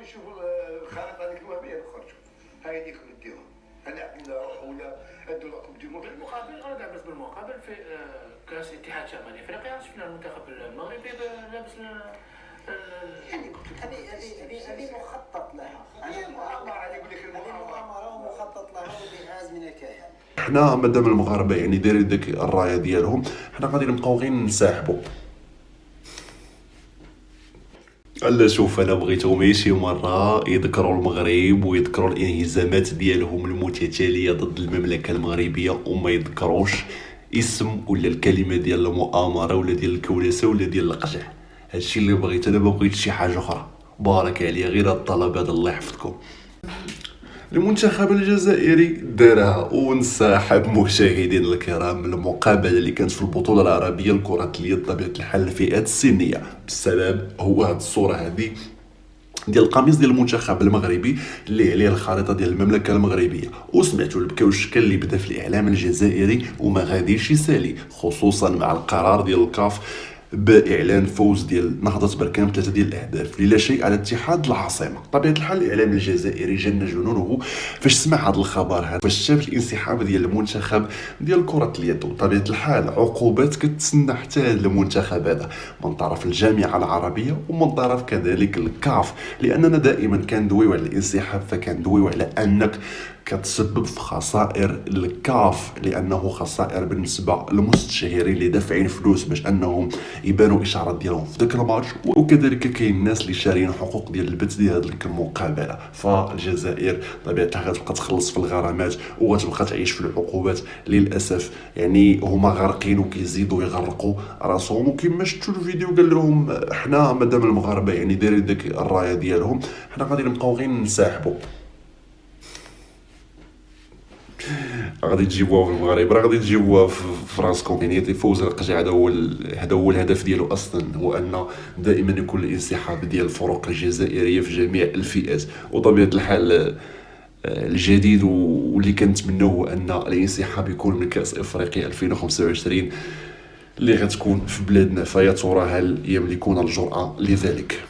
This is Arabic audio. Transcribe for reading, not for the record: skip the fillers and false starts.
نشوفوا الخريطه هذيك الوهميه نخرجوا. هاي ديك نديوها. انا عندنا ولا ادوا لكم ديما بالمقابل انا دابا بالمقابل في كاس الاتحاد شمال افريقيا شفنا المنتخب المغربي لابس يعني هذه مخطط لها، هذه مؤامره ومخطط لها وبإعاز من الكيان. حنا مادام المغاربه يعني دايرين ديك الرايه ديالهم، حنا غادي نبقاو غير نساحبوا. الا شوف، انا بغيتهم شي مره يذكروا المغرب ويذكروا الانهزامات ديالهم المتتاليه ضد المملكه المغربيه، وما يذكروش اسم ولا الكلمه ديال المؤامره ولا ديال الكولاسه ولا ديال القجع. هادشي اللي بغيت انا، ما بغيتش شي حاجه اخرى. بارك عليا غير هاد الطلب هذا، الله يحفظكم. المنتخب الجزائري دارها وانسحب. مشاهدين الكرام، المقابله اللي كانت في البطوله العربيه لكره اليد بطبيعه الحال الفئات السنيه، بالسبب هو هاد الصوره هذه ديال القميص ديال المنتخب المغربي اللي عليه الخريطه ديال المملكه المغربيه. وسمعتوا البكا والشكل اللي بدا في الاعلام الجزائري وما غاديش يسالي، خصوصا مع القرار ديال الكاف باعلان فوز ديال نهضه بركان ب3 ديال الاهداف للا شيء على اتحاد العاصمه. طبيعه الحال الاعلام الجزائري جن جنونه فاش سمع هذا الخبر هذا، فاش شاف الانسحاب ديال المنتخب ديال كره اليد. وطبيعه الحال عقوبات كتسنى حتى هذا المنتخب هذا من طرف الجامعه العربيه ومن طرف كذلك الكاف، لاننا دائما كندويو على الانسحاب فكندويو على انك كتسبب في خسائر الكاف، لانه خسائر بالنسبه للمستشهرين اللي دافعين فلوس باش انهم يبانوا اشارات ديالهم في ذاك الماتش، وكذلك كاين الناس اللي شارين حقوق ديال البث ديال هذه المقابله. فالجزائر طبيعه الحال غتبقى تخلص في الغرامات وغتبقى تعيش في العقوبات. للاسف يعني هما غارقين وكيزيدوا يغرقوا راسهم. وكما شفتوا الفيديو قال لهم حنا مادام المغاربه يعني دايرين ديك الرايه ديالهم، حنا غادي نبقاو غير نساحبوا. غادي تجيبوها في المغرب، راه غادي تجيبوها في راسكم. يعني يفوز القجع هذا هو الهدف ديالو اصلا، هو ان دائما يكون الانسحاب ديال الفرق الجزائريه في جميع الفئات. وطبيعه الحال الجديد واللي كنتمنوه هو ان الانسحاب يكون من كاس افريقيا 2025 اللي غتكون في بلادنا، فيا ترى هل يملكون الجرأه لذلك؟